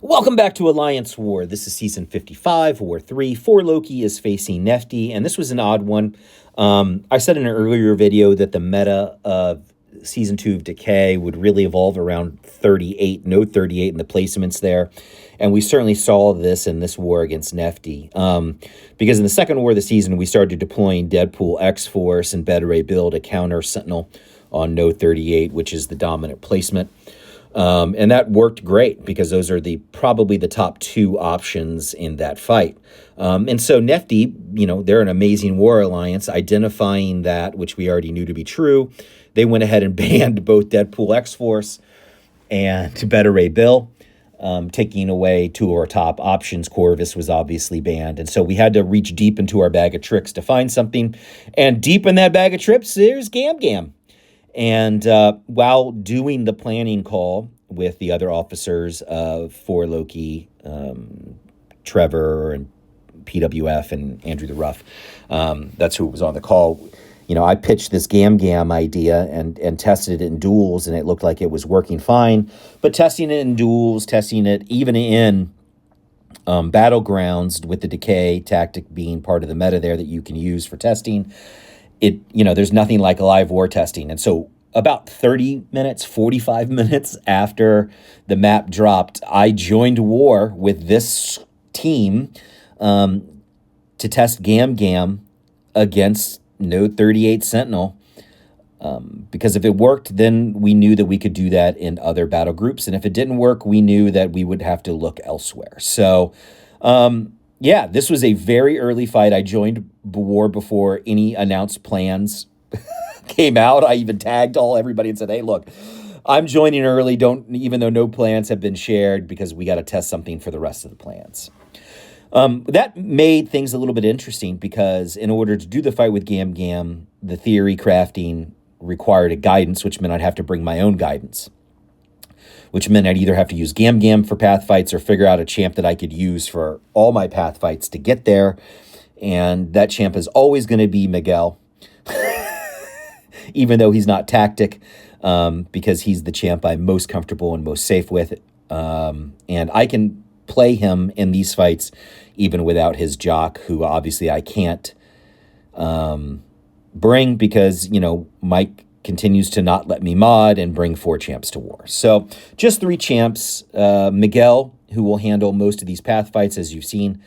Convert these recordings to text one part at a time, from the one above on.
Welcome back to Alliance War. This is Season 55, War 3. 4 Loki is facing Nefti, and this was an odd one. I said in an earlier video that the meta of Season 2 of Decay would really evolve around 38, node 38 in the placements there. And we certainly saw this in this war against Nefti. Because in the second war of the season, we started deploying Deadpool X-Force and Beta Ray Bill to counter Sentinel on node 38, which is the dominant placement. And that worked great because those are probably the top two options in that fight. And so Nefti, they're an amazing war alliance, identifying that, which we already knew to be true. They went ahead and banned both Deadpool X-Force and Beta Ray Bill, taking away two of our top options. Corvus was obviously banned. And so we had to reach deep into our bag of tricks to find something. And deep in that bag of tricks, there's Gam. And while doing the planning call with the other officers of 4 Loki, Trevor and PWF and Andrew the Rough, that's who was on the call. I pitched this Gam idea and tested it in duels, and it looked like it was working fine. But testing it in duels, testing it even in battlegrounds, with the decay tactic being part of the meta there that you can use for testing, there's nothing like live war testing. And so about 30 minutes, 45 minutes after the map dropped, I joined war with this team to test Gam against node 38 Sentinel. Because if it worked, then we knew that we could do that in other battle groups. And if it didn't work, we knew that we would have to look elsewhere. So, yeah, this was a very early fight. I joined war before any announced plans came out. I even tagged everybody and said, hey, look, I'm joining early, even though no plans have been shared, because we got to test something for the rest of the plans. That made things a little bit interesting, because in order to do the fight with Gam, the theory crafting required a guidance, which meant I'd have to bring my own guidance, which meant I'd either have to use Gam for path fights or figure out a champ that I could use for all my path fights to get there. And that champ is always going to be Miguel, even though he's not tactic, because he's the champ I'm most comfortable and most safe with. And I can play him in these fights even without his jock, who obviously I can't bring because, Mike continues to not let me mod and bring 4 champs to war. So just 3 champs, Miguel, who will handle most of these path fights, as you've seen,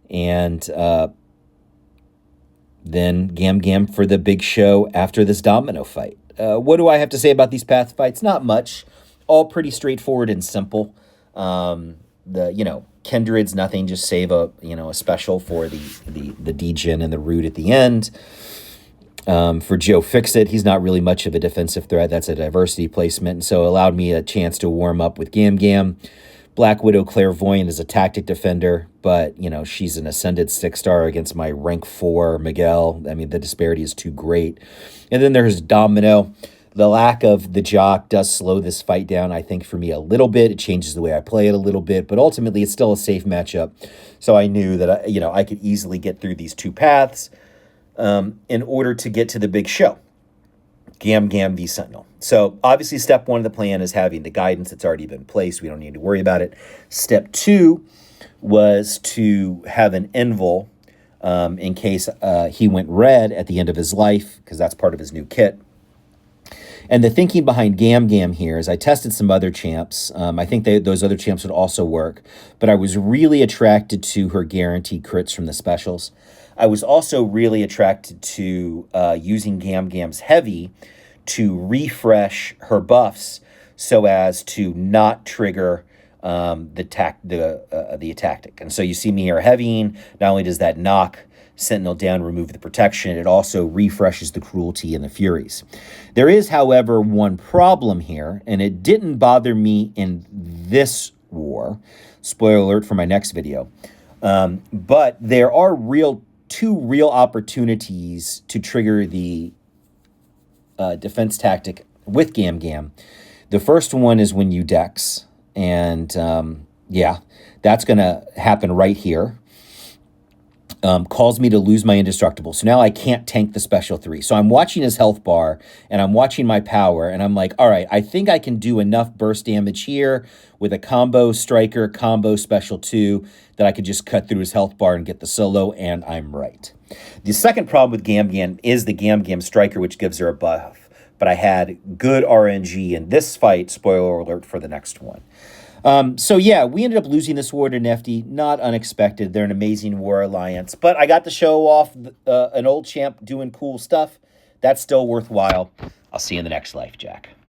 and then Gam for the big show after this domino fight. What do I have to say about these path fights? Not much. All pretty straightforward and simple. Kindred's nothing, just save a special for the degen and the root at the end. For Joe Fixit, he's not really much of a defensive threat. That's a diversity placement, and so allowed me a chance to warm up with Gam. Black Widow Clairvoyant is a tactic defender, but, she's an ascended 6-star against my rank 4 Miguel. I mean, the disparity is too great. And then there's Domino. The lack of the jock does slow this fight down, I think, for me a little bit. It changes the way I play it a little bit, but ultimately it's still a safe matchup. So I knew that, I could easily get through these 2 paths in order to get to the big show, Gam v Sentinel. So obviously step 1 of the plan is having the guidance that's already been placed. We don't need to worry about it. Step 2 was to have an invul in case he went red at the end of his life, because that's part of his new kit. And the thinking behind Gam here is I tested some other champs. I think those other champs would also work, but I was really attracted to her guaranteed crits from the specials. I was also really attracted to using Gam's heavy to refresh her buffs so as to not trigger the tactic. And so you see me here heavying. Not only does that knock Sentinel down, remove the protection, it also refreshes the cruelty and the furies. There is, however, one problem here, and it didn't bother me in this war. Spoiler alert for my next video. But there are 2 real opportunities to trigger the defense tactic with Gam. The first one is when you dex, and that's going to happen right here. calls me to lose my indestructible. So now I can't tank the special 3. So I'm watching his health bar and I'm watching my power and I'm like, all right, I think I can do enough burst damage here with a combo striker, combo special 2 that I could just cut through his health bar and get the solo, and I'm right. The second problem with Gam Gam is the Gam Gam striker, which gives her a buff. But I had good RNG in this fight, spoiler alert for the next one. So yeah, we ended up losing this war to Nefti. Not unexpected. They're an amazing war alliance. But I got to show off an old champ doing cool stuff. That's still worthwhile. I'll see you in the next life, Jack.